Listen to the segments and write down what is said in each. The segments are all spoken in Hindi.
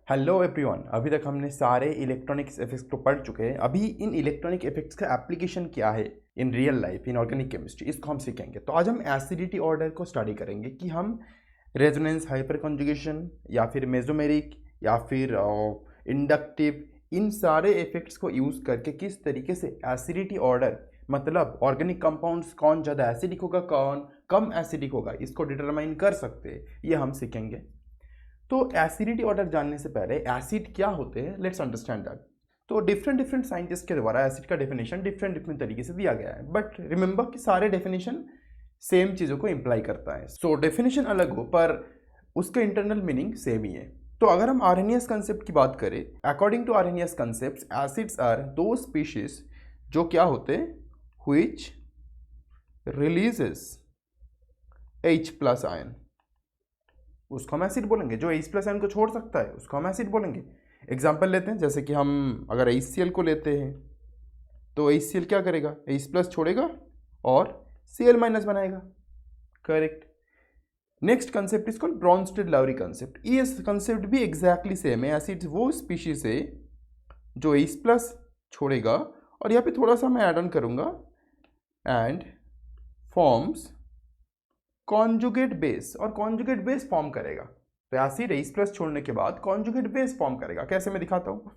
Hello everyone. अभी तक हमने सारे इलेक्ट्रॉनिक इफेक्ट्स को पढ़ चुके हैं। अभी इन इलेक्ट्रॉनिक इफेक्ट्स का एप्लीकेशन क्या है in real life in organic chemistry, इसको हम सीखेंगे। तो आज हम एसिडिटी ऑर्डर को स्टडी करेंगे कि हम रेजोनेंस हाइपर कॉन्जुगेशन या फिर मेसोमेरिक या फिर इंडक्टिव, इन सारे इफेक्ट्स को यूज़ करके किस तरीके से एसिडिटी ऑर्डर, मतलब ऑर्गेनिक कंपाउंड्स कौन ज़्यादा एसिडिक होगा कौन कम एसिडिक होगा, इसको डिटरमाइन कर सकते हैं, ये हम सीखेंगे। तो एसिडिटी ऑर्डर जानने से पहले एसिड क्या होते हैं, लेट्स अंडरस्टैंड दैट। तो डिफरेंट डिफरेंट साइंटिस्ट के द्वारा एसिड का डेफिनेशन डिफरेंट डिफरेंट तरीके से दिया गया है, बट रिमेंबर कि सारे डेफिनेशन सेम चीज़ों को इंप्लाई करता है। सो डेफिनेशन अलग हो पर उसका इंटरनल मीनिंग सेम ही है। तो अगर हम आर्हेनियस कंसेप्ट की बात करें, according to Arrhenius concept acids are दो स्पीशीज जो क्या होते हैं, व्हिच रिलीजेस H+ आयन, उसको हम एसिड बोलेंगे। जो H+ आयन को छोड़ सकता है उसको हम एसिड बोलेंगे। एग्जाम्पल लेते हैं, जैसे कि हम अगर HCl को लेते हैं तो HCl क्या करेगा, H+ छोड़ेगा और Cl- बनाएगा, correct. Next concept is called Brønsted-Lowry concept. ये कंसेप्ट भी एग्जैक्टली सेम है। एसिड वो स्पीशीज है जो H+ छोड़ेगा और यहाँ पे थोड़ा सा मैं ऐड ऑन करूँगा, एंड फॉर्म्स कॉन्जुगेट बेस, और कॉन्जुगेट बेस फॉर्म करेगा। तो एसिड H+ छोड़ने के बाद कॉन्जुगेट बेस फॉर्म करेगा। कैसे, मैं दिखाता हूँ।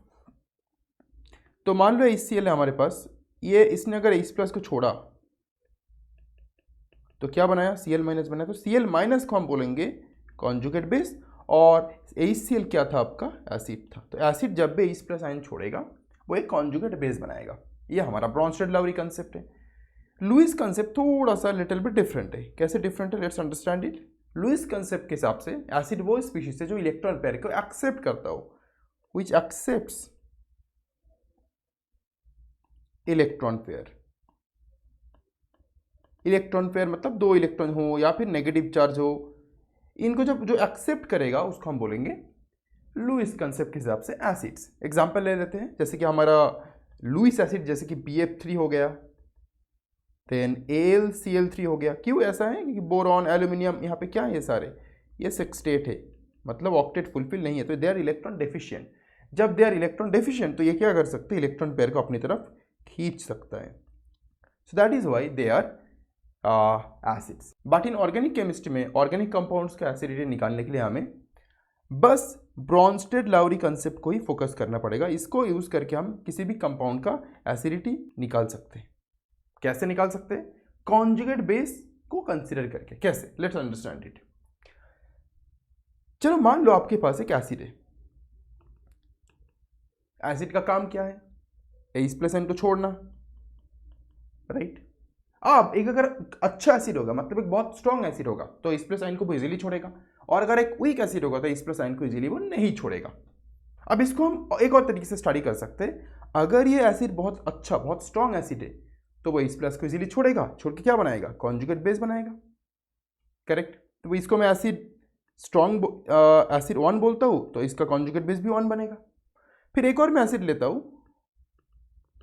तो मान लो HCl है हमारे पास, ये इसने अगर H+ को छोड़ा तो क्या बनाया, Cl- बनाया। तो Cl- को हम बोलेंगे कॉन्जुगेट बेस, और HCl क्या था आपका, एसिड था। तो एसिड जब भी H+ आयन छोड़ेगा वो एक कॉन्जुगेट बेस बनाएगा। ये हमारा ब्रॉन्स्टेड-लाउरी कंसेप्ट है। लुईस कंसेप्ट थोड़ा सा लिटिल बिट डिफरेंट है। कैसे डिफरेंट है, let's understand it. Lewis concept के हिसाब से एसिड वो स्पीशीज है जो इलेक्ट्रॉन पेयर को एक्सेप्ट करता हो, which accepts electron pair. Electron pair मतलब दो इलेक्ट्रॉन हो या फिर नेगेटिव चार्ज हो, इनको जब जो एक्सेप्ट करेगा उसको हम बोलेंगे लुईस कंसेप्ट के हिसाब से एसिड्स। एग्जाम्पल ले लेते हैं, जैसे कि हमारा लुईस एसिड जैसे कि BF3 हो गया, देन AlCl3 हो गया। क्यों ऐसा है, क्योंकि बोरॉन, एल्यूमिनियम, यहाँ पे क्या है, ये सारे ये सेक्सटेट है, मतलब ऑक्टेट फुलफिल नहीं है, तो दे आर इलेक्ट्रॉन डेफिशिएंट। जब दे आर इलेक्ट्रॉन डेफिशिएंट तो ये क्या कर सकते हैं, इलेक्ट्रॉन पेयर को अपनी तरफ खींच सकता है। So that is why they are acids. But in organic chemistry में ऑर्गेनिक कंपाउंड्स का एसिडिटी निकालने के लिए हमें बस ब्रॉन्स्टेड-लाउरी कंसेप्ट को ही फोकस करना पड़ेगा। इसको यूज करके हम किसी भी कंपाउंड का एसिडिटी निकाल सकते हैं। कैसे निकाल सकते हैं, कॉन्जुगेट बेस को कंसीडर करके। कैसे, लेट्स अंडरस्टैंड इट। चलो मान लो आपके पास एक एसिड है। एसिड का काम क्या है, H+ आयन को छोड़ना, राइट। अब एक अगर अच्छा एसिड होगा, मतलब एक बहुत स्ट्रॉन्ग एसिड होगा, तो H+ आयन को वो इजीली छोड़ेगा, और अगर एक वीक एसिड होगा तो H+ आयन को इजीली वो नहीं छोड़ेगा। अब इसको हम एक और तरीके से स्टडी कर सकते हैं। अगर ये एसिड बहुत अच्छा, बहुत स्ट्रॉन्ग एसिड है तो वो H+ को इजीली छोड़ेगा, छोड़ के क्या बनाएगा, कॉन्जुगेट बेस बनाएगा, करेक्ट। तो इसको मैं एसिड स्ट्रॉन्ग एसिड 1 बोलता हूँ, तो इसका कॉन्जुगेट बेस भी 1 बनेगा। फिर एक और मैं एसिड लेता हूँ,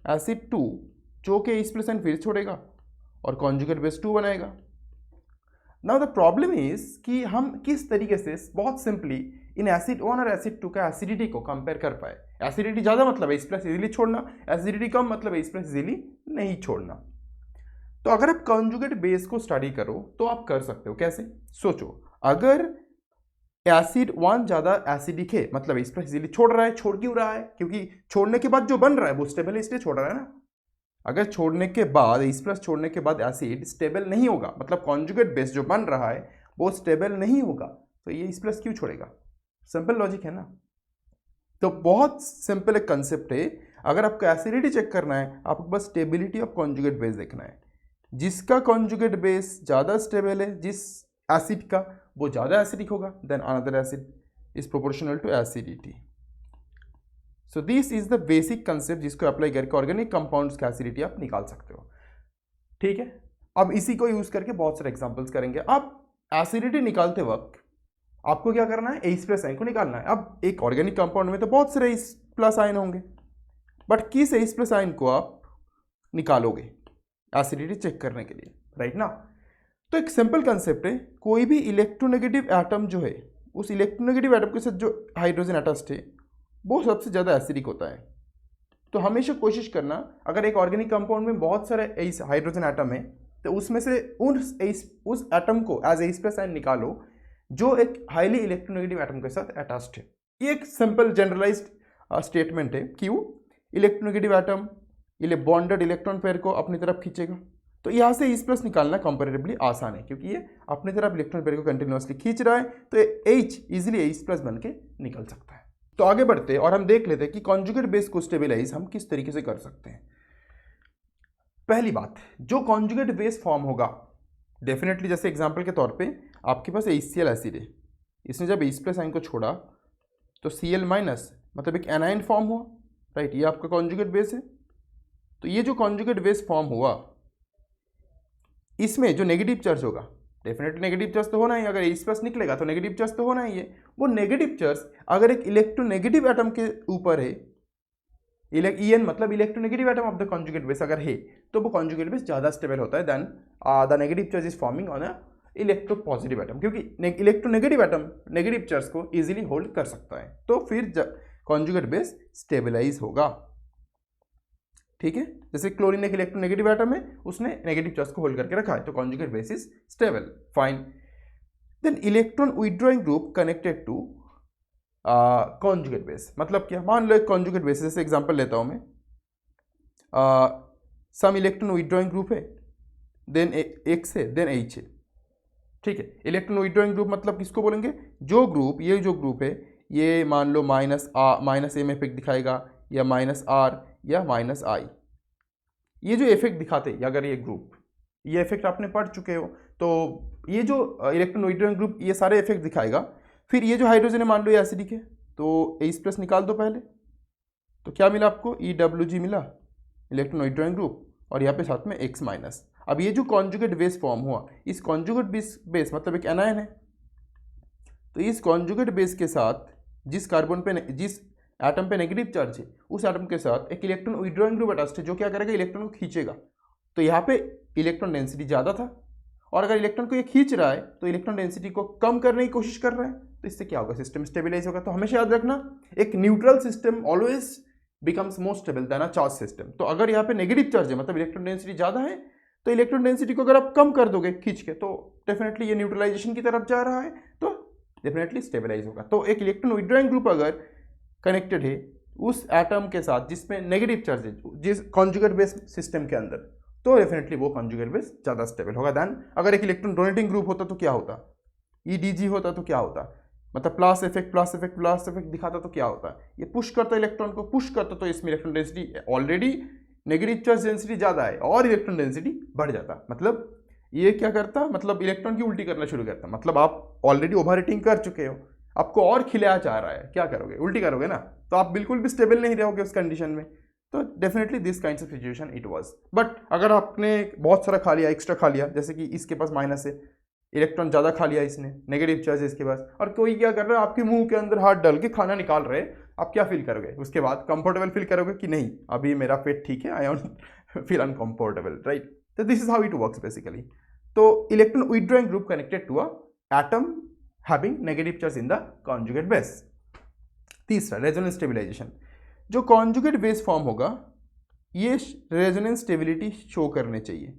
एसिड 2, जो कि H+ आयन फिर छोड़ेगा और कॉन्जुगेट बेस 2 बनाएगा। नाउ द प्रॉब्लम इज कि हम किस तरीके से बहुत सिंपली इन एसिड 1 और एसिड 2 का एसिडिटी को कंपेयर कर पाए। एसिडिटी ज़्यादा मतलब H+ इजीली छोड़ना, एसिडिटी कम मतलब H+ इजीली नहीं छोड़ना। तो अगर आप कॉन्जुगेट बेस को स्टडी करो तो आप कर सकते हो। कैसे, सोचो, अगर एसिड 1 ज़्यादा एसिडिक है, मतलब H+ इजीली छोड़ रहा है। छोड़ क्यों रहा है, क्योंकि छोड़ने के बाद जो बन रहा है वो स्टेबल है, इसलिए छोड़ रहा है ना। अगर छोड़ने के बाद H+ छोड़ने के बाद एसिड स्टेबल नहीं होगा, मतलब कॉन्जुगेट बेस जो बन रहा है वो स्टेबल नहीं होगा, तो ये H+ क्यों छोड़ेगा। सिंपल लॉजिक है ना। तो बहुत सिंपल एक कंसेप्ट है। अगर आपको एसिडिटी चेक करना है, आपको बस स्टेबिलिटी ऑफ कॉन्जुगेट बेस देखना है। जिसका कॉन्जुगेट बेस ज़्यादा स्टेबल है, जिस एसिड का, वो ज़्यादा एसिडिक होगा, then another acid is proportional to acidity. So this is the basic concept जिसको अप्लाई करके ऑर्गेनिक कंपाउंड्स की एसिडिटी आप निकाल सकते हो, ठीक है। अब इसी को यूज करके बहुत सारे एग्जांपल्स करेंगे। अब एसिडिटी निकालते वक्त आपको क्या करना है, H+ आयन को निकालना है। अब एक ऑर्गेनिक कंपाउंड में तो बहुत सारे H+ आयन होंगे, बट किस H+ आयन को आप निकालोगे एसिडिटी चेक करने के लिए, राइट ना। तो एक सिंपल कंसेप्ट है, कोई भी इलेक्ट्रोनेगेटिव एटम जो है उस इलेक्ट्रोनेगेटिव एटम के साथ जो हाइड्रोजन अटैच्ड है वो सबसे ज़्यादा एसिडिक होता है। तो हमेशा कोशिश करना, अगर एक ऑर्गेनिक कंपाउंड में बहुत सारे हाइड्रोजन एटम है तो उसमें से उस एटम को एज एस आयन निकालो जो एक हाईली इलेक्ट्रोनेगेटिव एटम के साथ अटैच्ड है। ये एक सिंपल जनरलाइज्ड स्टेटमेंट है कि वो इलेक्ट्रोनेगेटिव एटम ये बॉन्डेड इलेक्ट्रॉन पेयर को अपनी तरफ खींचेगा। तो यहाँ से इस प्लस निकालना कंपैरेटिवली आसान है क्योंकि ये अपनी तरफ इलेक्ट्रॉन पेयर को कंटिन्यूअसली खींच रहा है, तो H इजीली H प्लस बन के निकल सकता है। तो आगे बढ़ते हैं और हम देख लेते हैं कि कॉन्जुगेट बेस को स्टेबलाइज हम किस तरीके से कर सकते हैं। पहली बात, जो कॉन्जुगेट बेस फॉर्म होगा डेफिनेटली, जैसे एग्जांपल के तौर पे आपके पास HCl एसिड है, इसने जब H प्लस आयन को छोड़ा तो Cl माइनस मतलब एक एनायन फॉर्म हुआ, राइट। ये आपका कॉन्जुगेट बेस है। तो ये जो कॉन्जुगेट बेस फॉर्म हुआ इसमें जो नेगेटिव चार्ज होगा, डेफिनेटली नेगेटिव चार्ज तो होना ही, अगर H प्लस निकलेगा तो नेगेटिव चार्ज तो होना ही है। वो नेगेटिव चार्ज अगर एक इलेक्ट्रोनेगेटिव एटम के ऊपर है, En मतलब electronegative atom of the conjugate base अगर है, तो वो कॉन्जुगेट बेस ज़्यादा स्टेबल होता है then the negative charge is forming on a electropositive atom, क्योंकि इलेक्ट्रोनेगेटिव एटम नेगेटिव चार्ज को इजीली होल्ड कर सकता है, तो फिर कॉन्जुगेट बेस स्टेबलाइज होगा। ठीक है, जैसे क्लोरीन एक इलेक्ट्रोनेगेटिव एटम है, उसने नेगेटिव चार्ज को होल्ड करके रखा है, तो conjugate base is stable, fine. Then electron withdrawing group connected to conjugate base, मतलब क्या, मान लो एक कॉन्जुगेट बेस, जैसे एग्जांपल लेता हूं मैं, सम इलेक्ट्रॉन विथड्रॉइंग ग्रुप है, देन X है, देन H है। ठीक है, इलेक्ट्रॉन विथड्रॉइंग ग्रुप मतलब किसको बोलेंगे, जो ग्रुप, ये जो ग्रुप है ये मान लो माइनस M इफेक्ट दिखाएगा या -R या -I, ये जो इफेक्ट दिखाते हैं अगर ये ग्रुप, ये इफेक्ट आपने पढ़ चुके हो, तो ये जो इलेक्ट्रॉन विथड्रॉइंग ग्रुप ये सारे इफेक्ट दिखाएगा। फिर ये जो हाइड्रोजन है मान लो ये एसिडिक है, तो H प्लस निकाल दो पहले, तो क्या मिला आपको, EWG मिला इलेक्ट्रॉन विथड्रॉइंग ग्रुप, और यहाँ पे साथ में X माइनस। अब ये जो कॉन्जुगेट बेस फॉर्म हुआ, इस कॉन्जुगेट बेस मतलब एक एनायन है, तो इस कॉन्जुगेट बेस के साथ जिस कार्बन पे, जिस एटम पे नेगेटिव चार्ज है, उस एटम के साथ एक इलेक्ट्रॉन विथड्रॉइंग ग्रुप अटैच्ड है जो क्या करेगा, इलेक्ट्रॉन को खींचेगा। तो यहाँ पे इलेक्ट्रॉन डेंसिटी ज़्यादा था, और अगर इलेक्ट्रॉन को ये खींच रहा है तो इलेक्ट्रॉन डेंसिटी को कम करने की कोशिश कर रहा है, तो इससे क्या होगा, सिस्टम स्टेबलाइज होगा। तो हमेशा याद रखना, एक neutral system always becomes more stable then a charge system. तो अगर यहाँ पे नेगेटिव चार्ज है मतलब इलेक्ट्रॉन डेंसिटी ज़्यादा है, तो इलेक्ट्रॉन डेंसिटी को अगर आप कम कर दोगे खींच के, तो डेफिनेटली ये न्यूट्रलाइजेशन की तरफ जा रहा है, तो डेफिनेटली स्टेबलाइज होगा। तो एक इलेक्ट्रॉन विथड्रॉइंग ग्रुप अगर कनेक्टेड है उस एटम के साथ जिसमें नेगेटिव चार्ज है, जिस कॉन्जुगेट बेस सिस्टम के अंदर, तो डेफिनेटली वो कॉन्जुगेट बेस ज़्यादा स्टेबल होगा देन अगर एक इलेक्ट्रॉन डोनेटिंग ग्रुप होता तो क्या होता, EDG होता तो क्या होता, मतलब प्लस इफेक्ट दिखाता तो क्या होता, ये पुश करता इलेक्ट्रॉन को, पुश करता तो इसमें electron density already negative charge density ज़्यादा है और इलेक्ट्रॉन डेंसिटी बढ़ जाता, मतलब ये क्या करता, मतलब इलेक्ट्रॉन की उल्टी करना शुरू करता, मतलब आप ऑलरेडी ओवर हीटिंग कर चुके हो, आपको और खिलाया जा रहा है, क्या करोगे, उल्टी करोगे ना, तो आप बिल्कुल भी स्टेबल नहीं रहोगे उस कंडीशन में। तो definitely this kind of situation it was. But अगर आपने बहुत सारा खा लिया, एक्स्ट्रा खा लिया, जैसे कि इसके पास माइनस है, इलेक्ट्रॉन ज़्यादा खा लिया इसने, नेगेटिव चार्ज है इसके पास, और कोई क्या कर रहा है, आपके मुंह के अंदर हाथ डाल के खाना निकाल रहे, आप क्या फील करोगे, उसके बाद कंफर्टेबल फील करोगे कि नहीं अभी मेरा पेट ठीक है, I don't feel uncomfortable, right. तो this is how it works basically. तो electron withdrawing group connected to a atom having negative charge in the conjugate base. तीसरा, रेजोनेंस स्टेबलाइजेशन। जो कॉन्जुगेट बेस फॉर्म होगा ये रेजोनेंस स्टेबिलिटी शो करने चाहिए,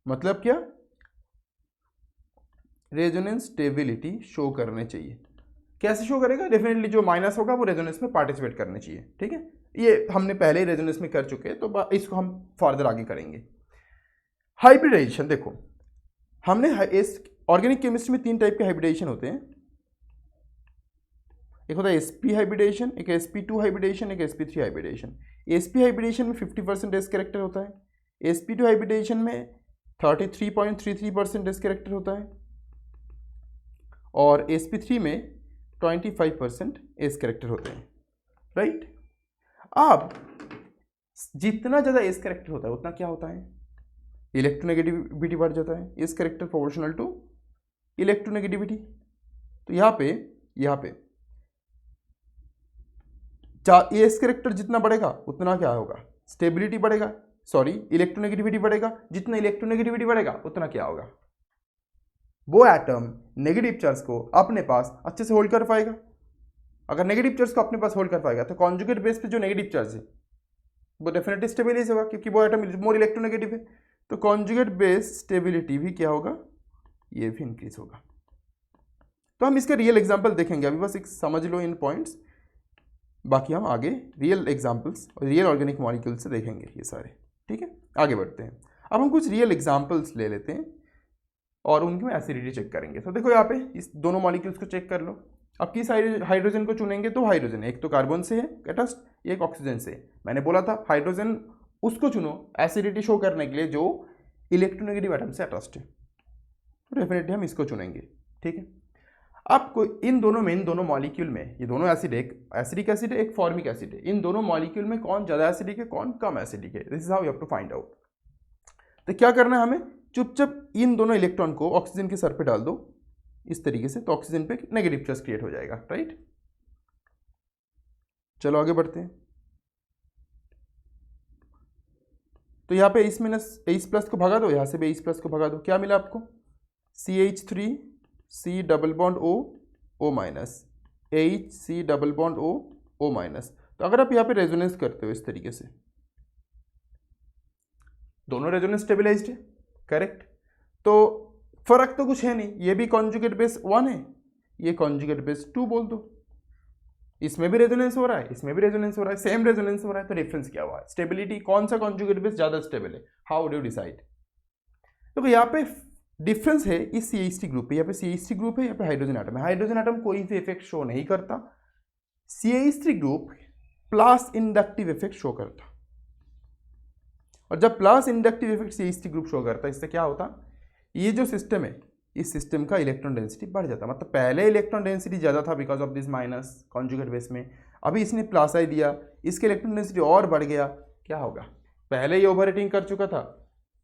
मतलब क्या, रेजोनेंस स्टेबिलिटी शो करने चाहिए। कैसे शो करेगा, डेफिनेटली जो माइनस होगा वो रेजोनेंस में पार्टिसिपेट करने चाहिए, ठीक है, ये हमने पहले ही रेजोनेंस में कर चुके हैं, तो इसको हम फर्दर आगे करेंगे। हाइब्रिडाइजेशन, देखो हमने इस ऑर्गेनिक केमिस्ट्री में 3 टाइप के हाइब्रिडाइजेशन होते हैं, एक होता है sp हाइब्रिडेशन, एक sp2 हाइब्रिडेशन, एक sp3 हाइब्रिडेशन। sp हाइब्रिडेशन में 50% एस कैरेक्टर होता है, sp2 हाइब्रिडेशन में 33.33% एस कैरेक्टर होता है, और sp3 में 25% एस कैरेक्टर होते हैं, राइट। अब जितना ज़्यादा एस कैरेक्टर होता है उतना क्या होता है, इलेक्ट्रोनेगेटिविटी बढ़ जाता है, S character proportional to electronegativity. तो यहाँ पे एस कैरेक्टर जितना बढ़ेगा उतना क्या होगा, स्टेबिलिटी बढ़ेगा, सॉरी इलेक्ट्रोनेगेटिविटी बढ़ेगा, जितना इलेक्ट्रोनेगेटिविटी बढ़ेगा उतना क्या होगा, वो एटम नेगेटिव चार्ज को अपने पास अच्छे से होल्ड कर पाएगा। अगर नेगेटिव चार्ज को अपने पास होल्ड कर पाएगा तो कॉन्जुगेट बेस पे जो नेगेटिव चार्ज है वो डेफिनेटली स्टेबिलाइज होगा, क्योंकि वो एटम मोर इलेक्ट्रोनेगेटिव है। तो कॉन्जुगेट बेस स्टेबिलिटी भी क्या होगा, ये भी इंक्रीज होगा। तो हम इसका रियल एग्जांपल देखेंगे, अभी बस एक समझ लो इन पॉइंट्स, बाकी हम आगे रियल एग्जांपल्स और रियल ऑर्गेनिक मॉलिक्यूल से देखेंगे ये सारे। ठीक है, आगे बढ़ते हैं। अब हम कुछ रियल एग्जांपल्स ले लेते हैं और उनकी एसिडिटी चेक करेंगे। तो देखो यहाँ पे इस दोनों मॉलिक्यूल्स को चेक कर लो। अब किस हाइड्रोजन को चुनेंगे, तो हाइड्रोजन, एक तो कार्बन से है अटैच्ड, एक ऑक्सीजन से। मैंने बोला था हाइड्रोजन उसको चुनो एसिडिटी शो करने के लिए जो इलेक्ट्रोनेगेटिव एटम से अटैच्ड है, तो डेफिनेटली हम इसको चुनेंगे। ठीक है, आपको इन दोनों में, इन दोनों मॉलिक्यूल में, ये दोनों एसिड, एक एसिडिक एसिड है, एक फॉर्मिक एसिड है, इन दोनों मॉलिक्यूल में कौन ज़्यादा एसिडिक है, कौन कम एसिडिक है, this is how you have to find out. तो क्या करना है हमें, चुपचाप इन दोनों इलेक्ट्रॉन को ऑक्सीजन के सर पे डाल दो इस तरीके से, तो ऑक्सीजन पे नेगेटिव चार्ज क्रिएट हो जाएगा, राइट। चलो आगे बढ़ते हैं। तो यहाँ पे इस माइनस एच प्लस को भगा दो, यहाँ से भी एच प्लस को भगा दो, क्या मिला आपको, CH3 C double bond O minus, HC double bond O minus. तो अगर आप यहाँ पे रेजोनेंस करते हो इस तरीके से, दोनों रेजोनेंस स्टेबिलाइज्ड है, करेक्ट। तो फर्क तो कुछ है नहीं, ये भी कॉन्जुगेट बेस 1 है, ये कॉन्जुगेट बेस 2 बोल दो, इसमें भी रेजोनेंस हो रहा है, इसमें भी रेजोनेंस हो रहा है, सेम रेजोनेंस हो रहा है, तो डिफरेंस क्या हुआ, स्टेबिलिटी, कौन सा कॉन्जुगेट बेस ज्यादा स्टेबल है, हाउ डू यू डिसाइड। तो यहाँ पे डिफरेंस है इस CH3 ग्रुप पे, यहाँ पे CH3 ग्रुप है, यहाँ पे हाइड्रोजन एटम है। हाइड्रोजन एटम कोई भी इफेक्ट शो नहीं करता, CH3 group plus inductive effect show करता, और जब plus inductive effect CH3 group show करता, इससे क्या होता, ये जो सिस्टम है, इस सिस्टम का इलेक्ट्रॉन डेंसिटी बढ़ जाता। मतलब पहले इलेक्ट्रॉन डेंसिटी ज़्यादा था because of this minus conjugate base में, अभी इसने प्लस आई दिया, इसके इलेक्ट्रॉन डेंसिटी और बढ़ गया, क्या होगा, पहले ये ओवर हीटिंग कर चुका था,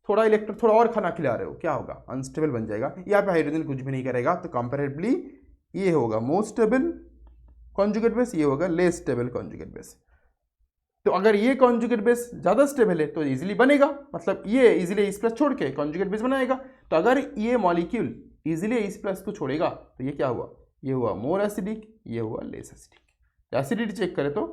थोड़ा इलेक्ट्रॉन थोड़ा और खाना खिला रहे हो, क्या होगा, अनस्टेबल बन जाएगा। यहाँ पे हाइड्रोजन कुछ भी नहीं करेगा, तो कंपेरेटिवली ये होगा मोस्ट स्टेबल कॉन्जुगेट बेस, ये होगा लेस स्टेबल कॉन्जुगेट बेस। तो अगर ये कॉन्जुगेट बेस ज़्यादा स्टेबल है तो इजीली बनेगा, मतलब ये इजीली इस प्लस छोड़ के कॉन्जुगेट बेस बनाएगा। तो अगर ये मॉलिक्यूल इजीली इस प्लस को छोड़ेगा तो ये क्या हुआ, ये हुआ मोर एसिडिक, ये हुआ लेस एसिडिक। एसिडिटी चेक करें तो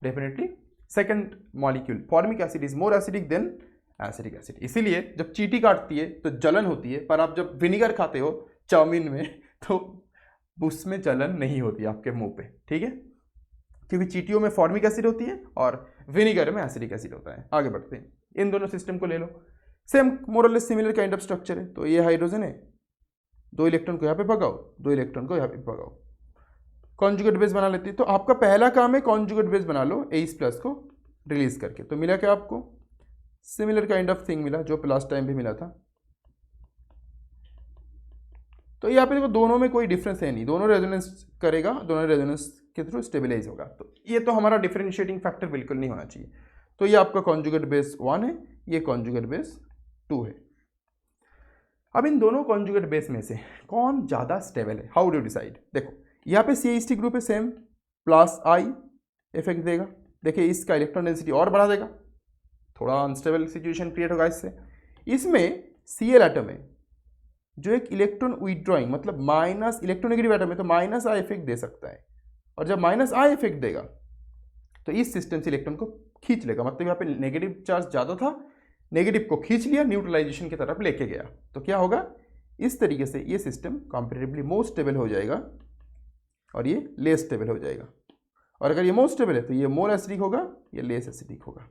definitely second molecule formic acid is more acidic then acidic acid. इसीलिए जब चींटी काटती है तो जलन होती है, पर आप जब विनीगर खाते हो चाउमीन में तो उसमें जलन नहीं होती आपके मुंह पे, ठीक है, क्योंकि चींटियों में फॉर्मिक एसिड होती है और विनीगर में एसिडिक एसिड होता है। आगे बढ़ते हैं, इन दोनों सिस्टम को ले लो, same more or less similar kind of structure है। तो ये हाइड्रोजन है, दो इलेक्ट्रॉन को यहाँ पे भगाओ, दो इलेक्ट्रॉन को यहाँ पे भगाओ, कॉन्जुगेट बेस बना लेते हैं। तो आपका पहला काम है कॉन्जुगेट बेस बना लो H प्लस को रिलीज करके। तो मिला क्या आपको, सिमिलर काइंड ऑफ थिंग मिला जो लास्ट टाइम भी मिला था। तो यहाँ पे देखो दोनों में कोई डिफरेंस है नहीं, दोनों रेजोनेंस करेगा, दोनों रेजोनेंस के थ्रू स्टेबलाइज होगा। तो ये तो हमारा डिफरेंशिएटिंग फैक्टर बिल्कुल नहीं होना चाहिए। तो ये आपका कॉन्जुगेट बेस 1 है, ये कॉन्जुगेट बेस 2 है। अब इन दोनों कॉन्जुगेट बेस में से कौन ज़्यादा स्टेबल है, हाउ डू डिसाइड। देखो यहाँ पे CH3 ग्रुप है, सेम प्लस I इफेक्ट देगा, देखिए इसका इलेक्ट्रॉन डेंसिटी और बढ़ा देगा, थोड़ा अनस्टेबल सिचुएशन क्रिएट होगा इससे। इसमें Cl एटम है जो एक इलेक्ट्रॉन विथड्रॉइंग, मतलब माइनस इलेक्ट्रोनेगेटिव एटम है, तो माइनस I इफेक्ट दे सकता है, और जब माइनस I इफेक्ट देगा तो इस सिस्टम से इलेक्ट्रॉन को खींच लेगा। मतलब यहाँ पे नेगेटिव चार्ज ज़्यादा था, नेगेटिव को खींच लिया, न्यूट्रलाइजेशन की तरफ लेके गया। तो क्या होगा, इस तरीके से ये सिस्टम कंपैरेटिवली मोर स्टेबल हो जाएगा और ये लेस स्टेबल हो जाएगा। और अगर ये मोर स्टेबल है तो ये मोर एसिडिक होगा, ये लेस एसिडिक होगा।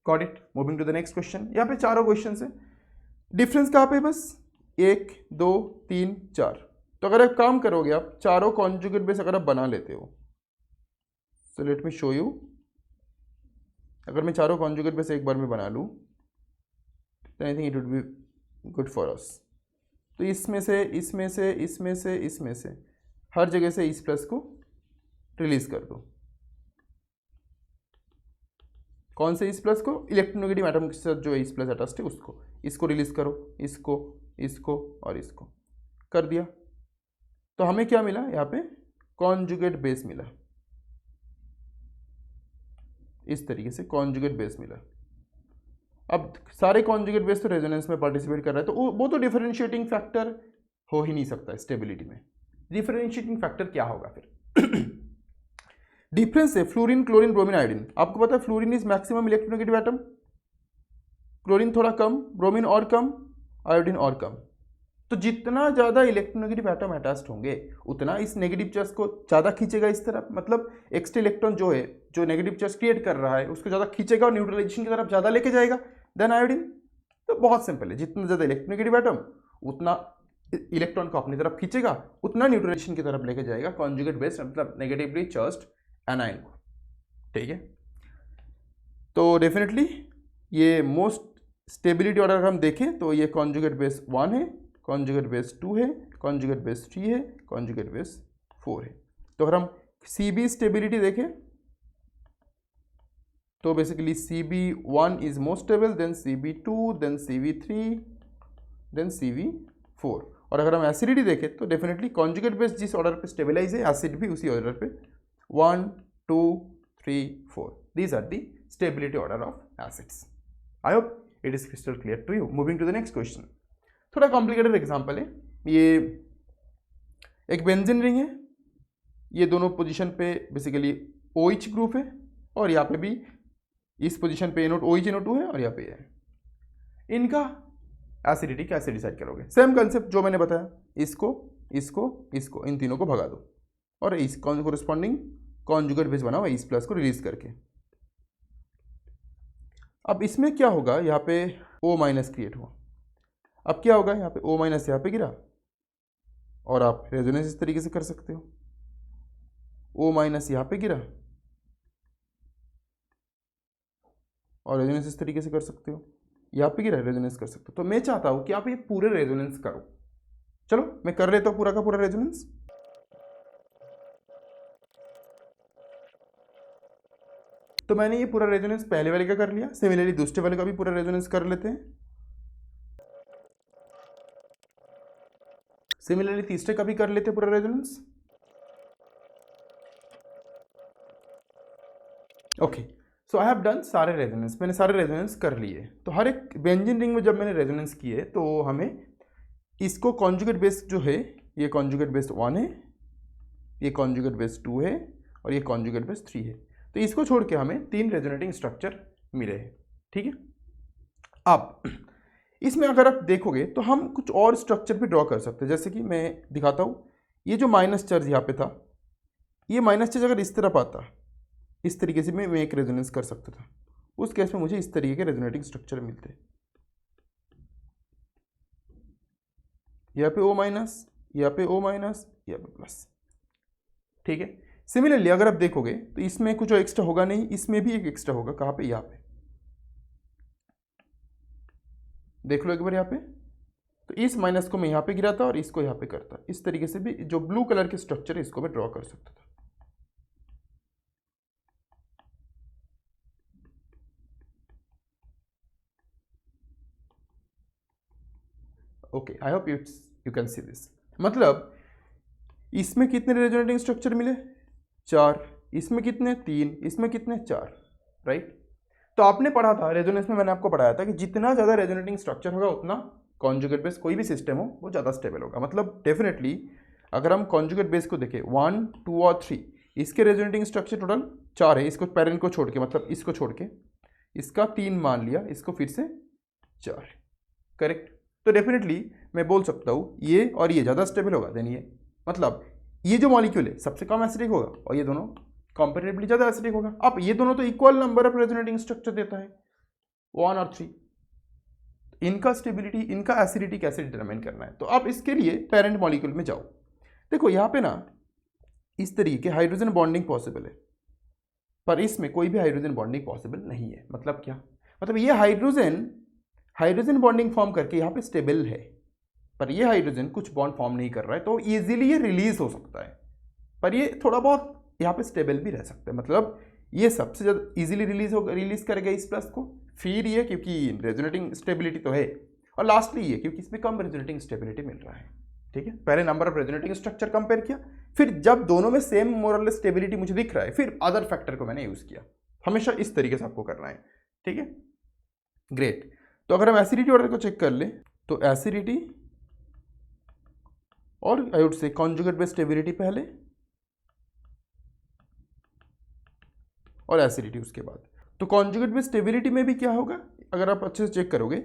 Got it. Moving to the next question. यहाँ पे चारों क्वेश्चन है, डिफरेंस कहाँ पे, बस 1 2 3 4। तो अगर आप काम करोगे, आप चारों कॉन्जुगेट बेस अगर आप बना लेते हो, so let me show you. अगर मैं चारों कॉन्जुगेट बेस एक बार में बना लूँ तो I think it would be good for us. तो इसमें से इसमें से इसमें से इसमें से हर जगह से इस प्लस को रिलीज कर दो। कौन से इस प्लस को, इलेक्ट्रोनेगेटिव एटम के साथ जो इस प्लस अटैच्ड है उसको, इसको रिलीज करो, इसको, इसको और इसको कर दिया। तो हमें क्या मिला, यहाँ पे कॉन्जुगेट बेस मिला, इस तरीके से कॉन्जुगेट बेस मिला। अब सारे कॉन्जुगेट बेस तो रेजोनेंस में पार्टिसिपेट कर रहा है, तो वो तो डिफरेंशिएटिंग फैक्टर हो ही नहीं सकता स्टेबिलिटी में। डिफरेंशिएटिंग फैक्टर क्या होगा फिर? डिफरेंस है फ्लोरीन, क्लोरीन, ब्रोमीन, आयोडीन। आपको पता है fluorine is maximum electronegative atom, chlorine थोड़ा कम, ब्रोमीन और कम, आयोडीन और कम। तो जितना ज़्यादा इलेक्ट्रोनेगेटिव एटम अटैच्ड होंगे उतना इस नेगेटिव चार्ज को ज़्यादा खींचेगा इस तरफ, मतलब एक्स्ट्रा इलेक्ट्रॉन जो है, जो नेगेटिव चार्ज क्रिएट कर रहा है उसको ज़्यादा खींचेगा और न्यूट्रलाइजेशन की तरफ ज़्यादा लेके जाएगा देन आयोडीन। तो बहुत सिंपल है, जितना ज़्यादा इलेक्ट्रोनेगेटिव एटम उतना इलेक्ट्रॉन को अपनी तरफ खींचेगा, उतना न्यूट्रलाइजेशन की तरफ लेके जाएगा कॉन्जुगेट बेस्ड मतलब नेगेटिवली चार्ज्ड एनायन को। ठीक है, तो डेफिनेटली ये मोस्ट स्टेबिलिटी ऑर्डर हम देखें तो ये कॉन्जुगेट बेस 1 है, कॉन्जुगेट बेस 2 है, कॉन्जुगेट बेस 3 है, कॉन्जुगेट बेस 4 है। तो अगर हम CB स्टेबिलिटी देखें तो basically CB1 is most stable, then CB2, then CB3, then CB4। और अगर हम एसिडिटी देखें तो डेफिनेटली कॉन्जुगेट बेस जिस ऑर्डर पे स्टेबलाइज है एसिड भी उसी ऑर्डर पे 1, 2, 3, 4। These are the stability order of acids. I hope it is crystal clear to you. Moving to the next question, थोड़ा कॉम्प्लिकेटेड एग्जाम्पल है। ये एक बेंजीन रिंग है, ये दोनों पोजीशन पे बेसिकली OH ग्रुप है और यहाँ पे भी इस पोजीशन पे OH NO2 है और यहाँ पे है। इनका एसिडिटी कैसे डिसाइड करोगे? सेम कंसेप्ट जो मैंने बताया, इसको इसको इसको इन तीनों को भगा दो और इस कोरिस्पॉन्डिंग कॉन्जुगेट बेस बनाओ इस प्लस को रिलीज करके। अब इसमें क्या होगा, यहाँ पे O माइनस क्रिएट हुआ। अब क्या होगा, यहाँ पे O माइनस यहाँ पे गिरा और आप रेजोनेंस इस तरीके से कर सकते हो। O माइनस यहाँ पे गिरा और रेजोनेंस इस तरीके से कर सकते हो, यहाँ पे गिरा रेजोनेंस कर सकते हो। तो मैं चाहता हूँ कि आप ये पूरे रेजोनेंस करो। चलो मैं कर लेता हूँ पूरा का पूरा रेजोनेंस। तो मैंने ये पूरा रेजोनेंस पहले वाले का कर लिया, सिमिलरली दूसरे वाले का भी पूरा रेजोनेंस कर लेते हैं, सिमिलरली तीसरे का भी कर लेते हैं पूरा resonance. Okay, so I have done सारे रेजोनेंस, मैंने सारे रेजोनेंस कर लिए। तो हर एक बेंजीन रिंग में जब मैंने रेजोनेंस किए तो हमें इसको कॉन्जुगेट बेस जो है, ये कॉन्जुगेट बेस 1 है, ये कॉन्जुगेट बेस 2 है और ये कॉन्जुगेट बेस 3 है। तो इसको छोड़ के हमें 3 रेजोनेटिंग स्ट्रक्चर मिले हैं। ठीक है, अब इसमें अगर आप देखोगे तो हम कुछ और स्ट्रक्चर भी ड्रॉ कर सकते हैं। जैसे कि मैं दिखाता हूँ, ये जो माइनस चार्ज यहाँ पे था, ये माइनस चार्ज अगर इस तरफ आता, इस तरीके से मैं एक रेजोनेंस कर सकता था, उस केस में मुझे इस तरीके के रेजोनेटिंग स्ट्रक्चर मिलते। यहाँ पे O माइनस, यहाँ पे O माइनस, यहाँ पे प्लस। ठीक है, सिमिलरली अगर आप देखोगे तो इसमें कुछ एक्स्ट्रा होगा नहीं, इसमें भी एक एक्स्ट्रा होगा। कहाँ पे? यहाँ पे देख लो एक बार यहाँ पे। तो इस माइनस को मैं यहाँ पे गिराता और इसको यहाँ पे करता। इस तरीके से भी जो ब्लू कलर के स्ट्रक्चर है इसको मैं ड्रॉ कर सकता था। Okay, I hope you can see this. मतलब इसमें कितने रेजोनेटिंग स्ट्रक्चर मिले? 4। इसमें कितने? 3। इसमें कितने? 4। राइट। तो आपने पढ़ा था रेजोनेंस में, मैंने आपको पढ़ाया था कि जितना ज़्यादा रेजोनेटिंग स्ट्रक्चर होगा उतना कॉन्जुगेट बेस कोई भी सिस्टम हो वो ज़्यादा स्टेबल होगा। मतलब डेफिनेटली अगर हम कॉन्जुगेट बेस को देखें 1, 2 और 3, इसके रेजोनेटिंग स्ट्रक्चर टोटल 4 है। इसको पेरेंट को छोड़ के, मतलब इसको छोड़ के, इसका 3 मान लिया, इसको फिर से 4 है। करेक्ट। तो डेफिनेटली मैं बोल सकता हूँ ये और ये ज़्यादा स्टेबल होगा देन ये। मतलब ये जो मॉलिक्यूल है सबसे कम एसिडिक होगा और ये दोनों कंपेरेटिवली ज़्यादा एसिडिक होगा। अब ये दोनों तो equal number of resonating structure देता है, 1 और 3। इनका स्टेबिलिटी, इनका एसिडिटी कैसे डिटरमाइन करना है? तो आप इसके लिए पेरेंट मॉलिक्यूल में जाओ। देखो यहाँ पे ना इस तरीके के हाइड्रोजन बॉन्डिंग पॉसिबल है, पर इसमें कोई भी हाइड्रोजन बॉन्डिंग पॉसिबल नहीं है। मतलब क्या? मतलब ये हाइड्रोजन बॉन्डिंग फॉर्म करके यहाँ पे स्टेबल है, पर ये हाइड्रोजन कुछ बॉन्ड फॉर्म नहीं कर रहा है, तो ईजिली ये रिलीज हो सकता है, पर ये थोड़ा बहुत यहाँ पे स्टेबल भी रह सकता है। मतलब ये सबसे ज़्यादा इजीली रिलीज करेगा इस प्लस को, फिर ये क्योंकि रेजोनेटिंग स्टेबिलिटी तो है, और लास्टली ये क्योंकि इसमें कम रेजोनेटिंग स्टेबिलिटी मिल रहा है। ठीक है, पहले number of resonating structure compare किया, फिर जब दोनों में सेम मोरल स्टेबिलिटी मुझे दिख रहा है, फिर अदर फैक्टर को मैंने यूज़ किया। हमेशा इस तरीके से आपको करना है। ठीक है, ग्रेट। तो अगर हम एसिडिटी ऑर्डर को चेक कर ले तो एसिडिटी और I would say conjugate base stability पहले और एसिडिटी उसके बाद। तो कॉन्जुगेट बेस स्टेबिलिटी में भी क्या होगा, अगर आप अच्छे से चेक करोगे,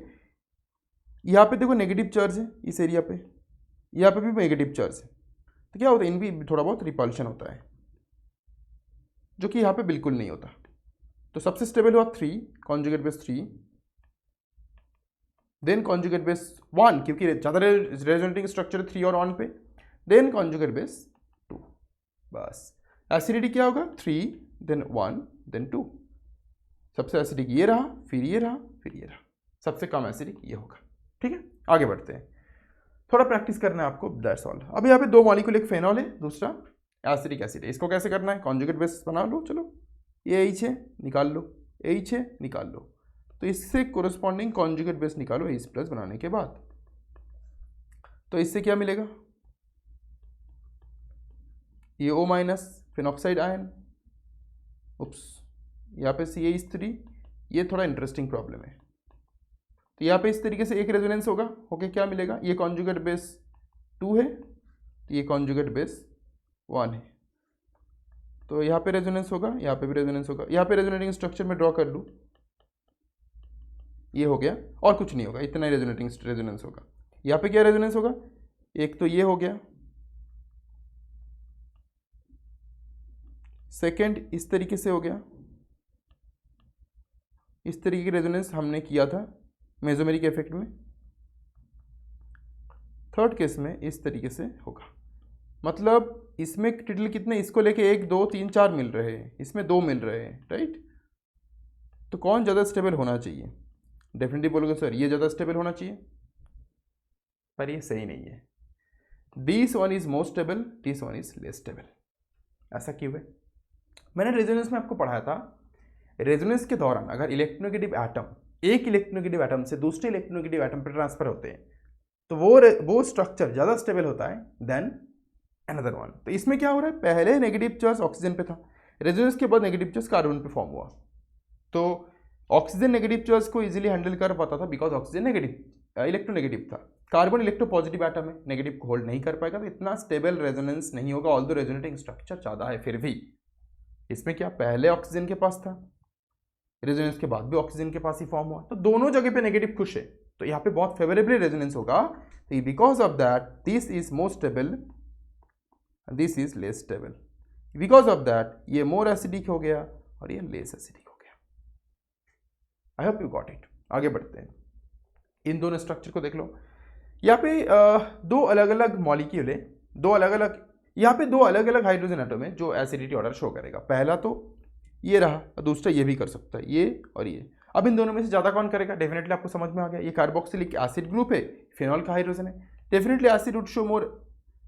यहाँ पे देखो नेगेटिव चार्ज है इस एरिया पे, यहाँ पे भी नेगेटिव चार्ज है, तो क्या होता है, इनकी थोड़ा बहुत रिपल्शन होता है, जो कि यहाँ पे बिल्कुल नहीं होता। तो सबसे स्टेबल हुआ 3, conjugate base 3, then conjugate base 1, क्योंकि ज़्यादा रेजोनेटिंग स्ट्रक्चर 3 और 1 पे, देन कॉन्जुगेट बेस 2। बस एसिडिटी क्या होगा, 3 देन 1 देन 2। सबसे एसिडिक ये रहा, फिर ये रहा, फिर ये रहा, सबसे कम एसिडिक ये होगा। ठीक है, आगे बढ़ते हैं, थोड़ा प्रैक्टिस करना है आपको, दैट्स ऑल। अब यहाँ पे 2 मॉलिक्यूल, एक फेनॉल है, दूसरा एसिडिक एसिड है। इसको कैसे करना है, कॉन्जुगेट बेस बना लो, चलो ये H है, निकाल लो, H है, निकाल लो। तो इससे कोरस्पॉन्डिंग कॉन्जुगेट बेस निकालो H प्लस बनाने के बाद। तो इससे क्या मिलेगा, ये O माइनस फिनॉक्साइड आयन, उप्स, यहाँ पे CH3, ये थोड़ा इंटरेस्टिंग प्रॉब्लम है। तो यहाँ पे इस तरीके से एक रेजोनेंस होगा, ओके, क्या मिलेगा, ये कॉन्जुगेट बेस 2 है, ये कॉन्जुगेट बेस 1 है, तो यहाँ पे रेजोनेंस होगा, यहाँ पे भी रेजोनेंस होगा। यहाँ पे रेजोनेटिंग स्ट्रक्चर में ड्रॉ कर लूँ, ये हो गया, और कुछ नहीं होगा, इतना ही रेजोनेटिंग रेजोनेंस होगा। यहाँ पे क्या रेजोनेंस होगा, एक तो ये हो गया, सेकंड इस तरीके से हो गया, इस तरीके की रेजोनेंस हमने किया था मेसोमेरिक इफेक्ट में। थर्ड केस में इस तरीके से होगा, मतलब इसमें टिटल कितने, इसको लेके 1 2 3 4 मिल रहे हैं, इसमें 2 मिल रहे हैं, राइट। तो कौन ज़्यादा स्टेबल होना चाहिए, डेफिनेटली बोलोगे सर ये ज़्यादा स्टेबल होना चाहिए, पर ये सही नहीं है। This one is more stable, this one is less stable. ऐसा क्यों है, मैंने रेजोनेंस में आपको पढ़ाया था, रेजोनेंस के दौरान अगर इलेक्ट्रोनेगेटिव एटम एक इलेक्ट्रोनेगेटिव एटम से दूसरे इलेक्ट्रोनेगेटिव एटम पर ट्रांसफर होते हैं, तो वो स्ट्रक्चर ज़्यादा स्टेबल होता है देन अनदर वन। तो इसमें क्या हो रहा है, पहले नेगेटिव चार्ज ऑक्सीजन पे था, रेजोनेंस के बाद नेगेटिव चार्ज कार्बन पे फॉर्म हुआ, तो ऑक्सीजन नेगेटिव चार्ज को इजीली हैंडल कर पाता था बिकॉज ऑक्सीजन नेगेटिव इलेक्ट्रोनेगेटिव था। कार्बन इलेक्ट्रोपॉजिटिव एटम है, नेगेटिव को होल्ड नहीं कर पाएगा, तो इतना स्टेबल रेजोनेंस नहीं होगा, ऑल्दो रेजोनेटिंग स्ट्रक्चर ज़्यादा है। फिर भी इसमें क्या, पहले ऑक्सीजन के पास था, रेजोनेंस के बाद भी ऑक्सीजन के पास ही फॉर्म हुआ, तो दोनों जगह पे नेगेटिव खुश है, तो यहाँ पे बहुत फेवरेबली रेजोनेंस होगा। तो because of that this is more stable, this is less stable, because of that ये मोर एसिडिक हो गया और ये लेस एसिडिक हो गया। I hope you got it. आगे बढ़ते हैं, इन दोनों स्ट्रक्चर को देख लो। यहाँ पे 2 अलग अलग मॉलिक्यूल है, 2 अलग अलग, यहाँ पे 2 अलग अलग हाइड्रोजन एटम है जो एसिडिटी ऑर्डर शो करेगा। पहला तो ये रहा, दूसरा ये भी कर सकता है, ये और ये। अब इन दोनों में से ज़्यादा कौन करेगा, डेफिनेटली आपको समझ में आ गया, ये कार्बोक्सिलिक एसिड ग्रुप है, फिनॉल का हाइड्रोजन है, definitely acid would show more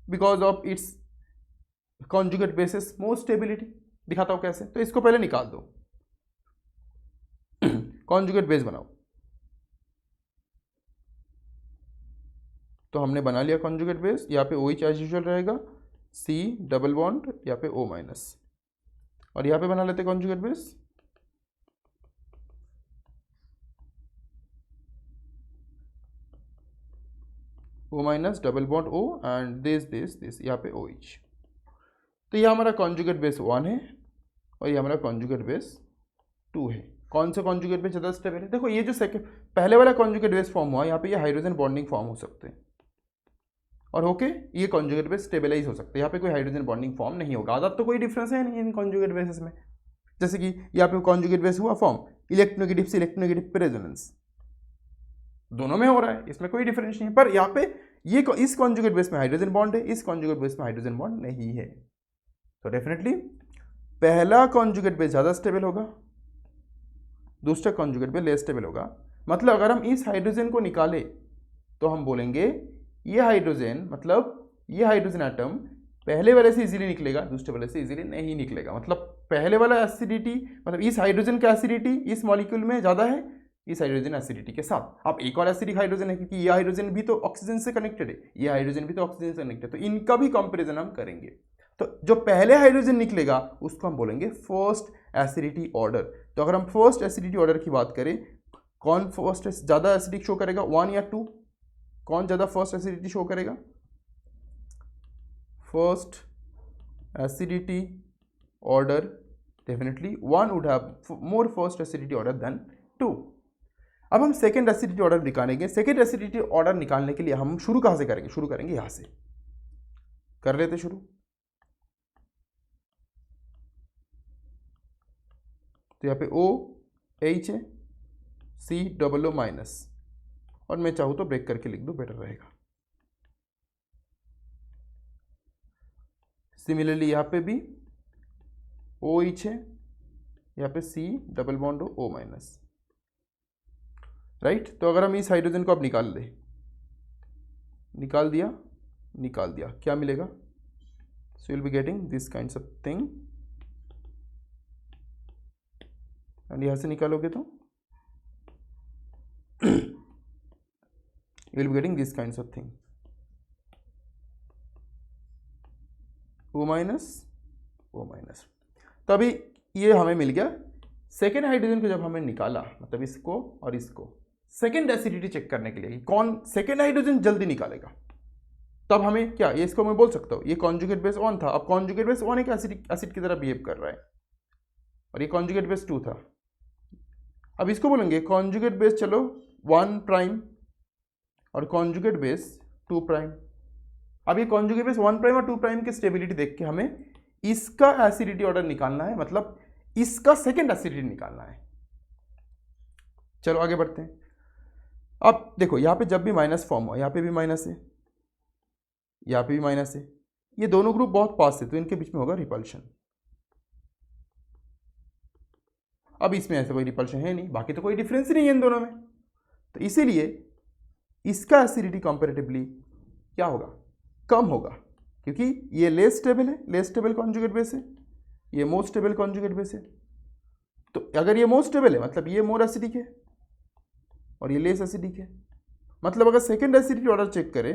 because of its conjugate basis more stability. दिखाता हूँ कैसे, तो इसको पहले निकाल दो, कॉन्जुगेट बेस बनाओ। तो हमने बना लिया कॉन्जुगेट बेस, यहाँ पे OH एज यूजुअल रहेगा, C डबल बॉन्ड, यहाँ पे O माइनस, और यहाँ पे बना लेते conjugate base, O minus double bond O and this यहाँ पे OH। तो ये हमारा कॉन्जुगेट बेस 1 है और ये हमारा कॉन्जुगेट बेस 2 है। कौन सा कॉन्जुगेट बेस ज़्यादा स्टेबल है, देखो ये जो सेकंड पहले वाला कॉन्जुगेट बेस फॉर्म हुआ, यहाँ पे ये हाइड्रोजन बॉन्डिंग फॉर्म हो सकते हैं और होके ये कॉन्जुगेट बेस स्टेबलाइज हो सकते हैं, यहाँ पे कोई हाइड्रोजन बॉन्डिंग फॉर्म नहीं होगा। आदत तो कोई डिफरेंस है नहीं इन कॉन्जुगेट बेसिस में, जैसे कि यहाँ पे कॉन्जुगेट बेस हुआ फॉर्म, इलेक्ट्रोनेगेटिव से इलेक्ट्रोनेगेटिव पे रेजोनेंस दोनों में हो रहा है, इसमें कोई डिफरेंस नहीं है। पर यहाँ पे ये इस कॉन्जुगेट बेस में हाइड्रोजन बॉन्ड है, इस कॉन्जुगेट बेस में हाइड्रोजन बॉन्ड नहीं है, तो डेफिनेटली पहला कॉन्जुगेट बेस ज़्यादा स्टेबल होगा, दूसरा कॉन्जुगेट बेस लेस स्टेबल होगा। मतलब अगर हम इस हाइड्रोजन को निकालें तो हम बोलेंगे ये हाइड्रोजन, मतलब ये हाइड्रोजन एटम पहले वाले से इजीली निकलेगा, दूसरे वाले से इजीली नहीं निकलेगा। मतलब पहले वाला एसिडिटी, मतलब इस हाइड्रोजन का एसिडिटी इस मॉलिक्यूल में ज़्यादा है इस हाइड्रोजन एसिडिटी के साथ। अब एक और एसिडिक हाइड्रोजन है, क्योंकि ये हाइड्रोजन भी तो ऑक्सीजन से कनेक्टेड है, ये हाइड्रोजन भी तो ऑक्सीजन से कनेक्टेड है, तो इनका भी कंपेरिजन हम करेंगे। तो जो पहले हाइड्रोजन निकलेगा उसको हम बोलेंगे फर्स्ट एसिडिटी ऑर्डर। तो अगर हम फर्स्ट एसिडिटी ऑर्डर की बात करें कौन फर्स्ट ज़्यादा एसिडिक शो करेगा, 1 या 2? कौन ज़्यादा फर्स्ट एसिडिटी शो करेगा? First acidity order definitely 1 would have more first acidity order then 2. अब हम सेकेंड एसिडिटी ऑर्डर निकालेंगे. सेकेंड एसिडिटी ऑर्डर निकालने के लिए हम शुरू कहाँ से करेंगे? शुरू करेंगे यहाँ से. कर लेते शुरू. तो यहाँ पे O H है, C डबल O माइनस, और मैं चाहूँ तो ब्रेक करके लिख दूँ, बेटर रहेगा. सिमिलरली यहाँ पे भी OH है, यहाँ पे C double bond O minus, right. तो अगर हम इस हाइड्रोजन को अब निकाल दें, निकाल दिया, क्या मिलेगा? So will be getting this kinds of thing. And यहाँ से निकालोगे तो you will be getting these kinds of thing. O minus. तो अभी ये हमें मिल गया. सेकेंड हाइड्रोजन को जब हमें निकाला, मतलब इसको और इसको, सेकेंड एसिडिटी चेक करने के लिए कौन सेकेंड हाइड्रोजन जल्दी निकालेगा, तब हमें क्या, ये इसको मैं बोल सकता हूँ, ये कॉन्जुगेट बेस 1 था. अब कॉन्जुगेट बेस 1 एक एसिड की तरह बिहेव कर रहा है, और ये कॉन्जुगेट बेस 2 था. अब इसको बोलेंगे कॉन्जुगेट बेस चलो 1 प्राइम और कॉन्जुगेट बेस 2 प्राइम. अब ये कॉन्जुगेट बेस 1 प्राइम और 2 प्राइम की स्टेबिलिटी देख के हमें इसका एसिडिटी ऑर्डर निकालना है, मतलब इसका सेकेंड एसिडिटी निकालना है. चलो आगे बढ़ते हैं. अब देखो यहाँ पे जब भी माइनस फॉर्म हो, यहाँ पे भी माइनस है, यहाँ पे भी माइनस है, ये दोनों ग्रुप बहुत पास है, तो इनके बीच में होगा रिपल्शन. अब इसमें ऐसे कोई रिपल्शन है नहीं, बाकी तो कोई डिफरेंस ही नहीं है इन दोनों में, तो इसीलिए इसका एसिडिटी कंपैरेटिवली क्या होगा? कम होगा, क्योंकि ये लेस स्टेबल है, लेस स्टेबल कॉन्जुगेट बेस है, ये मोर स्टेबल कॉन्जुगेट बेस है. तो अगर ये मोर स्टेबल है मतलब ये मोर एसिडिक है और ये लेस एसिडिक है. मतलब अगर सेकेंड एसिडिटी ऑर्डर चेक करें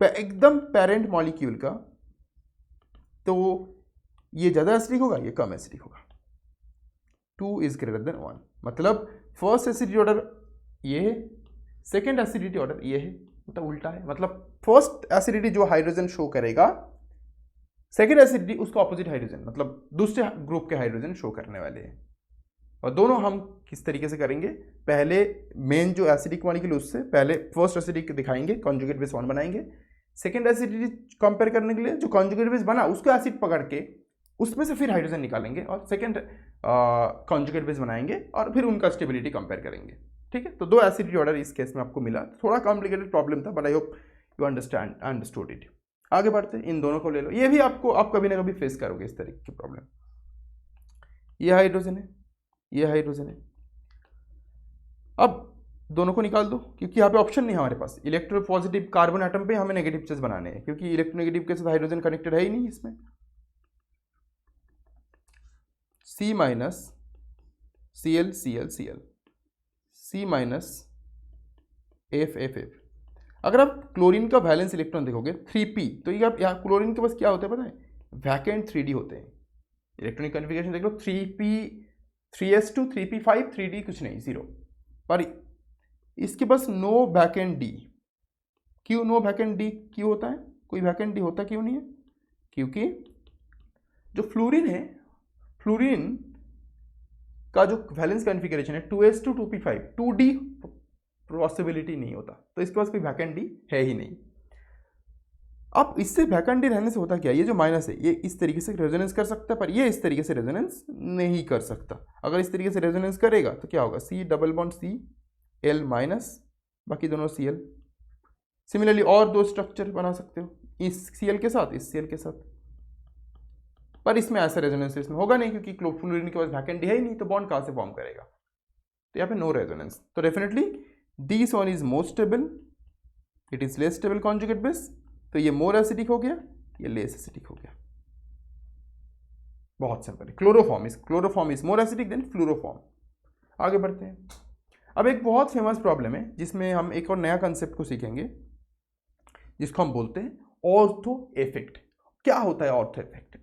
एकदम पेरेंट मॉलिक्यूल का, तो ये ज़्यादा एसिडिक होगा, ये कम एसिडिक होगा. 2 इज ग्रेटर देन 1, मतलब फर्स्ट एसिडिटी ऑर्डर ये है, सेकेंड एसिडिटी ऑर्डर ये है, मतलब उल्टा है. मतलब फर्स्ट एसिडिटी जो हाइड्रोजन शो करेगा, सेकेंड एसिडिटी उसका ऑपोजिट हाइड्रोजन, मतलब दूसरे ग्रुप के हाइड्रोजन शो करने वाले हैं. और दोनों हम किस तरीके से करेंगे? पहले मेन जो एसिडिक मॉलिक्यूल उससे पहले फर्स्ट एसिडिक दिखाएंगे, कॉन्जुगेट बेस 1 बनाएंगे. सेकेंड एसिडिटी कंपेयर करने के लिए जो कॉन्जुगेट बेस बना उसको एसिड पकड़ के उसमें से फिर हाइड्रोजन निकालेंगे और सेकेंड कॉन्जुगेट बेस बनाएंगे और फिर उनका स्टेबिलिटी कंपेयर करेंगे. ठीक है, तो 2 एसिडिटी ऑर्डर इस केस में आपको मिला. थोड़ा कॉम्प्लिकेटेड प्रॉब्लम था, but I hope you understood it. आगे बढ़ते हैं, इन दोनों को ले लो. ये भी आप कभी ना कभी फेस करोगे इस तरीके की प्रॉब्लम. ये हाइड्रोजन है, ये हाइड्रोजन है. अब दोनों को निकाल दो, क्योंकि यहाँ पे ऑप्शन नहीं है हमारे पास. इलेक्ट्रोपॉजिटिव कार्बन एटम पे हमें नेगेटिव चार्ज बनाने हैं, क्योंकि इलेक्ट्रोनेगेटिव के साथ हाइड्रोजन कनेक्टेड है ही नहीं इसमें. C minus Cl Cl Cl, C minus F F F. अगर आप क्लोरीन का वैलेंस इलेक्ट्रॉन देखोगे 3p, तो ये आप यहाँ क्लोरीन के पास क्या होता है पता है? वैकेंट 3d होते हैं. इलेक्ट्रॉनिक कन्फिगरेशन देख लो, 3p 3s2 3p5 3d कुछ नहीं, 0. पर इसके पास नो वैकेंट d. क्यों नो वैकेंट d क्यों होता है? कोई वैकेंट d होता क्यों नहीं है? क्योंकि जो फ्लोरीन है, फ्लोरीन का जो वैलेंस कॉन्फ़िगरेशन है 2s2 2p5, 2d पॉसिबिलिटी नहीं होता, तो इसके पास कोई वैकेंट डी है ही नहीं. अब इससे वैकेंट डी रहने से होता क्या? ये जो माइनस है ये इस तरीके से रेजोनेंस कर सकता है, पर ये इस तरीके से रेजोनेंस नहीं कर सकता. अगर इस तरीके से रेजोनेंस करेगा तो क्या होगा? C double bond C L minus, बाकी दोनों Cl. सिमिलरली और 2 स्ट्रक्चर बना सकते हो, इस Cl के साथ, इस Cl के साथ. पर इसमें ऐसा रेजोनेंस इसमें होगा नहीं, क्योंकि फ्लोरीन के पास वैकेंट डी है ही नहीं, तो बॉन्ड कहाँ से फॉर्म करेगा? तो यहाँ पे नो रेजोनेंस. तो definitely this one is more stable, it is less stable conjugate base. तो ये मोर एसिडिक हो गया, ये लेस एसिडिक हो गया. बहुत सिंपल है. Chloroform is more acidic than fluoroform. आगे बढ़ते हैं. अब एक बहुत फेमस प्रॉब्लम है जिसमें हम एक और नया कंसेप्ट को सीखेंगे, जिसको हम बोलते हैं ऑर्थो इफेक्ट. क्या होता है ऑर्थो इफेक्ट?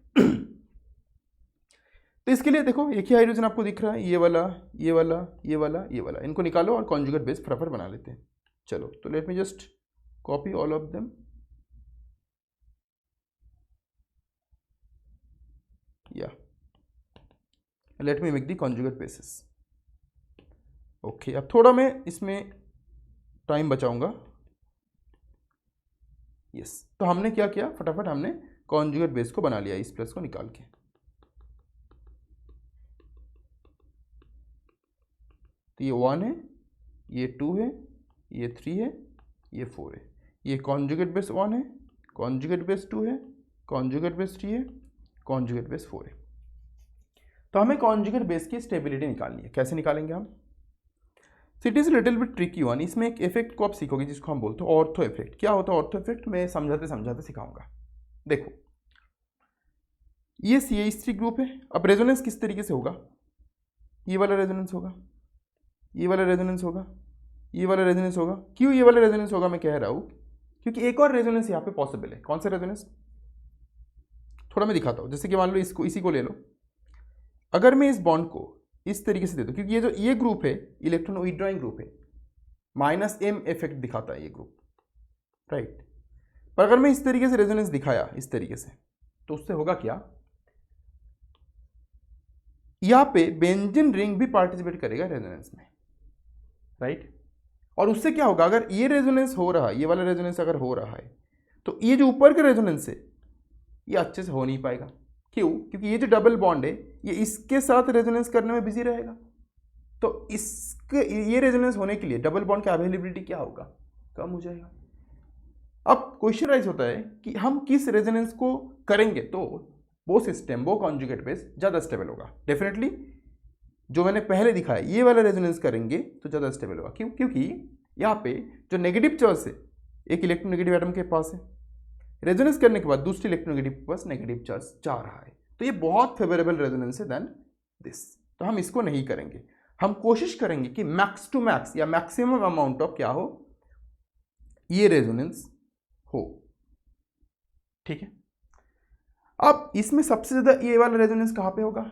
तो इसके लिए देखो एक ही हाइड्रोजन आपको दिख रहा है, ये वाला ये वाला ये वाला ये वाला, इनको निकालो और कॉन्जुगेट बेस फटाफट बना लेते हैं। चलो तो let me just copy all of them, या let me make the conjugate bases. Okay, अब थोड़ा मैं इसमें टाइम बचाऊंगा। यस, तो हमने क्या किया, फटाफट हमने कॉन्जुगेट बेस को बना लिया इस प्लस को निकाल के। तो ये 1 है, ये 2 है, ये 3 है, ये 4 है। ये कॉन्जुगेट बेस 1 है, कॉन्जुगेट बेस 2 है, कॉन्जुगेट बेस 3 है, कॉन्जुगेट बेस 4 है। तो हमें कॉन्जुगेट बेस की स्टेबिलिटी निकालनी है। कैसे निकालेंगे हम? It is little bit tricky one. इसमें एक इफेक्ट को आप सीखोगे जिसको हम बोलते हैं ऑर्थो इफेक्ट। क्या होता है ऑर्थो इफेक्ट, मैं समझाते समझाते सिखाऊंगा। देखो ये CH3 ग्रुप है, अब रेजोनेंस किस तरीके से होगा, ये वाला रेजोनेंस होगा, ये वाला रेजोनेंस होगा, ये वाला रेजोनेंस होगा। क्यों ये वाला रेजोनेंस होगा मैं कह रहा हूँ, क्योंकि एक और रेजोनेंस यहाँ पे पॉसिबल है। कौन सा रेजोनेंस, थोड़ा मैं दिखाता हूँ। जैसे कि मान लो इसको, इसी को ले लो, अगर मैं इस बॉन्ड को इस तरीके से दे दूँ, क्योंकि ये ग्रुप है इलेक्ट्रॉन विथड्रॉइंग ग्रुप है, -m इफेक्ट दिखाता है ये ग्रुप, राइट। पर अगर मैं इस तरीके से रेजोनेंस दिखाया इस तरीके से, तो उससे होगा क्या, यहाँ पे बेंजीन रिंग भी पार्टिसिपेट करेगा रेजोनेंस में, राइट। और उससे क्या होगा, अगर ये रेजोनेंस हो रहा है, ये वाला रेजोनेंस अगर हो रहा है, तो ये जो ऊपर का रेजोनेंस है ये अच्छे से हो नहीं पाएगा। क्यों? क्योंकि ये जो डबल बॉन्ड है ये इसके साथ रेजोनेंस करने में बिजी रहेगा। तो इसके ये रेजोनेंस होने के लिए डबल बॉन्ड का अवेलेबिलिटी क्या होगा, कम हो जाएगा। अब क्वेश्चन राइज होता है कि हम किस रेजोनेंस को करेंगे तो वो सिस्टम, वो कॉन्जुगेट बेस ज़्यादा स्टेबल होगा। डेफिनेटली जो मैंने पहले दिखाया ये वाला रेजोनेंस करेंगे तो ज़्यादा स्टेबल होगा। क्यों? क्योंकि यहाँ पे जो नेगेटिव चार्ज है एक इलेक्ट्रोनेगेटिव एटम के पास है, रेजोनेंस करने के बाद दूसरे इलेक्ट्रोनेगेटिव के पास नेगेटिव चार्ज जा रहा है, तो ये बहुत फेवरेबल रेजोनेंस है देन दिस। तो हम इसको नहीं करेंगे, हम कोशिश करेंगे कि मैक्स टू मैक्स या मैक्सिमम अमाउंट ऑफ क्या हो, ये रेजोनेंस हो, ठीक है। अब इसमें सबसे ज़्यादा ये वाला रेजोनेंस कहाँ पे होगा,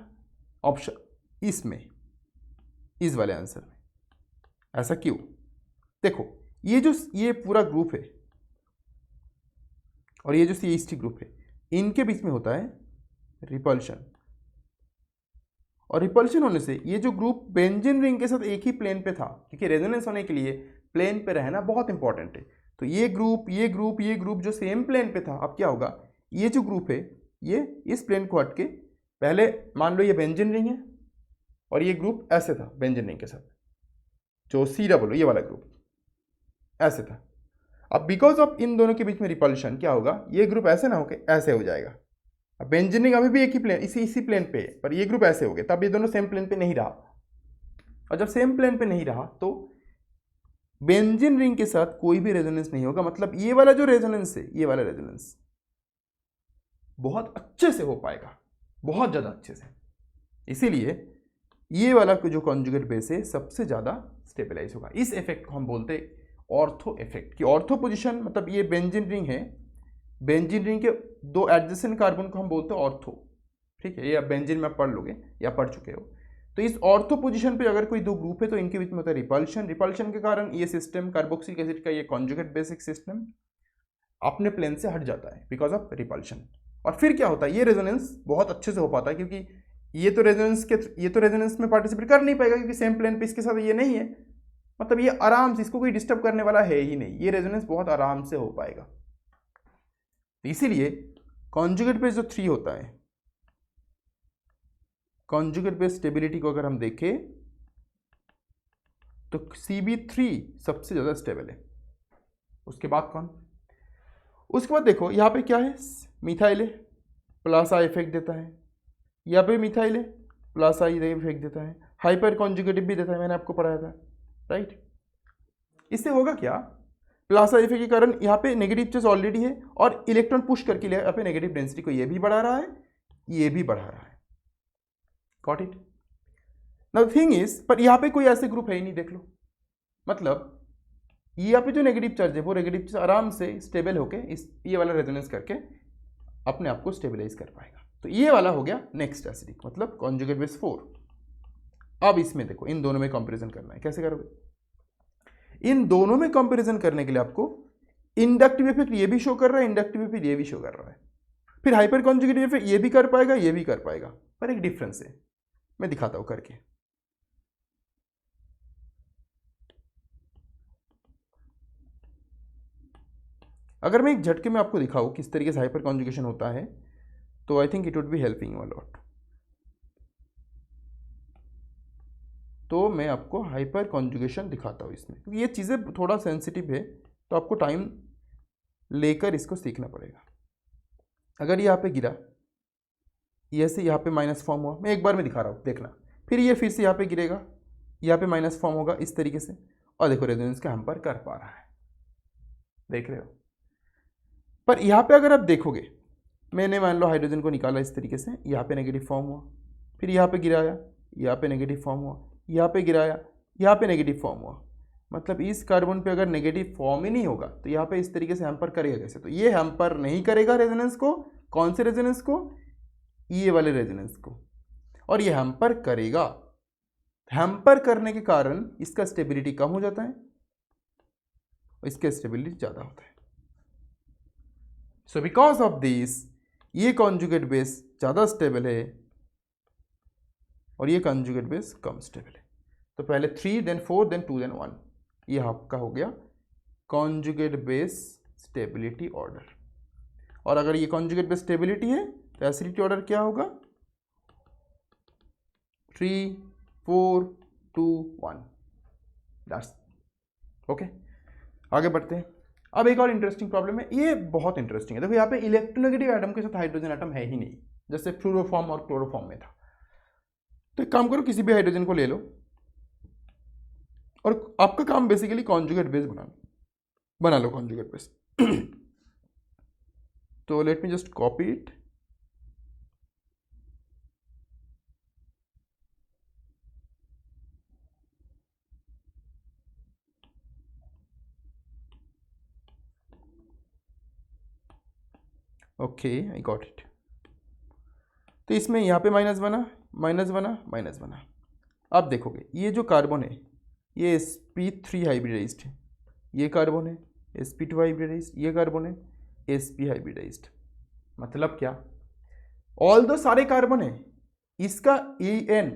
ऑप्शन इसमें, इस वाले आंसर में। ऐसा क्यों? देखो ये पूरा ग्रुप है और ये जो CH3 ग्रुप है, इनके बीच में होता है रिपल्शन, और रिपल्शन होने से ये जो ग्रुप बेंजीन रिंग के साथ एक ही प्लेन पे था, क्योंकि रेजोनेंस होने के लिए प्लेन पे रहना बहुत इंपॉर्टेंट है। तो ये ग्रुप जो सेम प्लेन पे था, अब क्या होगा, ये जो ग्रुप है ये इस प्लेन को हट के, पहले मान लो ये बेंजीन रिंग है और ये ग्रुप ऐसे था बेंजीन रिंग के साथ, जो CW ये वाला ग्रुप ऐसे था। अब बिकॉज ऑफ इन दोनों के बीच में रिपल्शन क्या होगा, ये ग्रुप ऐसे ना होके ऐसे हो जाएगा। अब बेंजीन रिंग अभी भी एक ही प्लेन, इसी प्लेन पे है, पर ये ग्रुप ऐसे हो गए, तब ये दोनों सेम प्लेन पे नहीं रहा। और जब सेम प्लेन पे नहीं रहा तो बेंजीन रिंग के साथ कोई भी रेजोनेंस नहीं होगा। मतलब ये वाला जो रेजोनेंस है, ये वाला रेजोनेंस बहुत अच्छे से हो पाएगा, बहुत ज़्यादा अच्छे से। इसीलिए ये वाला जो कॉन्जुगेट बेस है सबसे ज़्यादा स्टेबलाइज होगा। इस इफेक्ट को हम बोलते हैं ऑर्थो इफेक्ट। की ऑर्थो पोजीशन मतलब ये बेंजीन रिंग है, बेंजीन रिंग के दो एडजेसेंट कार्बन को हम बोलते हैं ऑर्थो, ठीक है। ये आप बेंजीन में पढ़ लोगे या पढ़ चुके हो। तो इस ऑर्थो पोजीशन पे अगर कोई दो ग्रुप है तो इनके बीच में होता है रिपल्शन। रिपल्शन के कारण ये सिस्टम कार्बोक्सिलिक एसिड का ये कॉन्जुगेट बेसिक सिस्टम अपने प्लेन से हट जाता है बिकॉज ऑफ रिपल्शन। और फिर क्या होता है, ये रेजोनेंस बहुत अच्छे से हो पाता है, क्योंकि ये तो रेजोनेंस में पार्टिसिपेट कर नहीं पाएगा, क्योंकि सेम प्लेन पे इसके साथ ये नहीं है। मतलब ये आराम से, इसको कोई डिस्टर्ब करने वाला है ही नहीं, ये रेजोनेंस बहुत आराम से हो पाएगा। इसीलिए कॉन्जुगेट बेस जो 3 होता है, कॉन्जुगेट बेस स्टेबिलिटी को अगर हम देखें तो Cb3 सबसे ज्यादा स्टेबल है। उसके बाद कौन, उसके बाद देखो यहाँ पे क्या है, मिथाइल है, प्लस आई इफेक्ट देता है। यहाँ पे मिथाइल है, प्लस आई इफेक्ट देता है। हाइपर कॉन्जुगेटिव भी देता है, मैंने आपको पढ़ाया था, राइट। इससे होगा क्या, प्लस आई इफेक्ट के कारण यहाँ पे नेगेटिव चार्ज ऑलरेडी है और इलेक्ट्रॉन पुश करके यहाँ पे नेगेटिव डेंसिटी को ये भी बढ़ा रहा है, ये भी बढ़ा रहा है। Got it. Now the thing is, पर यहाँ पे कोई ऐसे ग्रुप है ही नहीं, देख लो। मतलब यहाँ पे जो नेगेटिव चार्ज है वो नेगेटिव चार्ज आराम से स्टेबल होके इस ये वाला रेजोनेंस करके अपने आप को स्टेबलाइज कर पाएगा। तो ये वाला हो गया नेक्स्ट एसिडिक, मतलब कॉन्जुगेट बेस 4। अब इसमें देखो इन दोनों में कंपैरिजन करना है, कैसे करोगे? इन दोनों में कंपैरिजन करने के लिए आपको इंडक्टिव इफेक्ट ये भी शो कर रहा है, इंडक्टिव इफेक्ट ये भी शो कर रहा है, फिर हाइपर कॉन्जुगेटिव इफेक्ट ये भी कर पाएगा, ये भी कर पाएगा, पर एक डिफरेंस है, मैं दिखाता हूं करके। अगर मैं एक झटके में आपको दिखाऊं किस तरीके से हाइपर कॉन्जुगेशन होता है, तो I think it would be helping you a lot. तो मैं आपको हाइपर कॉन्जुगेशन दिखाता हूँ इसमें, क्योंकि ये चीज़ें थोड़ा सेंसिटिव है, तो आपको टाइम लेकर इसको सीखना पड़ेगा। अगर यहाँ पे गिरा, ये से यहाँ पे माइनस फॉर्म हुआ, मैं एक बार में दिखा रहा हूँ देखना, फिर ये फिर से यहाँ पे गिरेगा, यहाँ पे माइनस फॉर्म होगा इस तरीके से, और देखो रेजोनेंस का हैम्पर कर पा रहा है, देख रहे हो। पर यहाँ पे अगर आप देखोगे, मैंने मान लो हाइड्रोजन को निकाला इस तरीके से, यहाँ पे नेगेटिव फॉर्म हुआ, फिर यहाँ पे गिराया, यहाँ पे नेगेटिव फॉर्म हुआ, यहाँ पे गिराया, यहाँ पे नेगेटिव फॉर्म हुआ, मतलब इस कार्बन पे अगर नेगेटिव फॉर्म ही नहीं होगा तो यहाँ पे इस तरीके से हैम्पर करेगा कैसे? तो ये हैम्पर नहीं करेगा रेजोनेंस को, कौन से रेजोनेंस को? ये वाले रेजोनेंस को। और ये हैम्पर करेगा, हैम्पर करने के कारण इसका स्टेबिलिटी कम हो जाता है, इसका स्टेबिलिटी ज़्यादा होता है। सो बिकॉज ऑफ दिस ये कॉन्जुगेट बेस ज़्यादा स्टेबल है और ये कॉन्जुगेट बेस कम स्टेबल है। तो पहले 3 देन 4 देन 2 देन 1, ये आपका हो गया कॉन्जुगेट बेस स्टेबिलिटी ऑर्डर। और अगर ये कॉन्जुगेट बेस स्टेबिलिटी है तो एसिडिटी ऑर्डर क्या होगा? 3 4 2 1, दैट्स ओके। आगे बढ़ते हैं। अब एक और इंटरेस्टिंग प्रॉब्लम है, ये बहुत इंटरेस्टिंग है। देखो यहाँ पे इलेक्ट्रोनेगेटिव एटम के साथ हाइड्रोजन एटम है ही नहीं, जैसे फ्लोरोफॉर्म और क्लोरोफॉर्म में था। तो एक काम करो, किसी भी हाइड्रोजन को ले लो और आपका काम बेसिकली कॉन्जुगेट बेस बना लो कॉन्जुगेट बेस। तो let me just copy it, okay I got it. तो इसमें यहाँ पे माइनस बना, माइनस बना, माइनस बना। अब देखोगे ये जो कार्बन है ये sp3 हाइब्रिडाइज्ड है, ये कार्बन है sp2 हाइब्रिडाइज्ड, ये कार्बन है sp हाइब्रिडाइज्ड। मतलब क्या? ऑल दो सारे कार्बन है, इसका En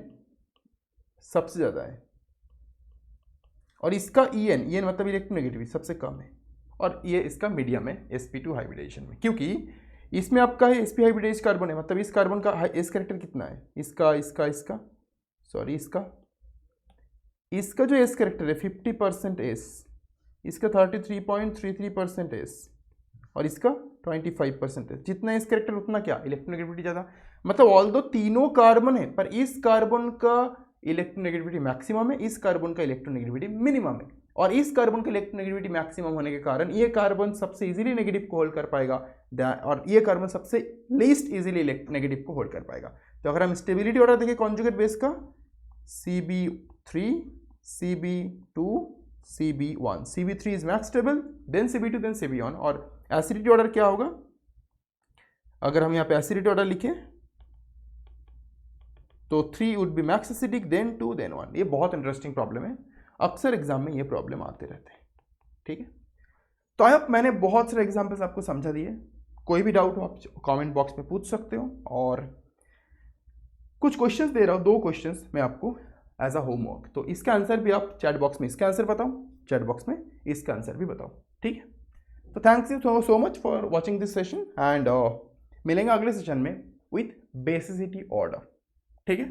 सबसे ज़्यादा है और इसका En मतलब इलेक्ट्रोनेगेटिविटी सबसे कम है, और ये इसका मीडियम है sp2 हाइब्रिडाइजेशन में, क्योंकि इसमें आपका है sp हाइब्रिडाइज कार्बन है, मतलब इस कार्बन का एस कैरेक्टर कितना है? इसका जो एस कैरेक्टर है 50% एस, इसका 33.33% एस, और इसका 25% एस। जितना एस कैरेक्टर उतना क्या? इलेक्ट्रोनेगेटिविटी ज़्यादा। मतलब ऑल दो तीनों कार्बन है, पर इस कार्बन का इलेक्ट्रोनेगेटिविटी मैक्सिमम है, इस कार्बन का इलेक्ट्रोनेगेटिविटी मिनिमम है, और इस कार्बन का इलेक्ट्रोनेगेटिविटी मैक्सिमम होने के कारण ये कार्बन सबसे इजीली नेगेटिव को होल्ड कर पाएगा, और ये कार्बन सबसे लीस्ट इजीली नेगेटिव को होल्ड कर पाएगा। तो अगर हम स्टेबिलिटी ऑर्डर देखें कॉन्जुगेट बेस का, Cb3 Cb2 Cb1, Cb3 is max stable, then Cb2 then Cb1। और एसिडिटी ऑर्डर क्या होगा? अगर हम यहाँ पे एसिडिटी ऑर्डर लिखें तो 3 would be max acidic, then 2 then 1। ये बहुत इंटरेस्टिंग प्रॉब्लम है, अक्सर एग्जाम में ये प्रॉब्लम आते रहते हैं, ठीक है। तो आई होप मैंने बहुत सारे एग्जाम्पल्स आपको समझा दिए। कोई भी डाउट हो आप कमेंट बॉक्स में पूछ सकते हो, और कुछ क्वेश्चंस दे रहा हूँ, 2 क्वेश्चंस मैं आपको एज अ होमवर्क, तो इसका आंसर भी आप चैट बॉक्स में इसका आंसर बताओ, चैट बॉक्स में इसका आंसर भी बताओ, ठीक है। तो thanks you so much for watching this session, and मिलेंगे अगले सेशन में विथ बेसिसिटी ऑर्डर, ठीक है।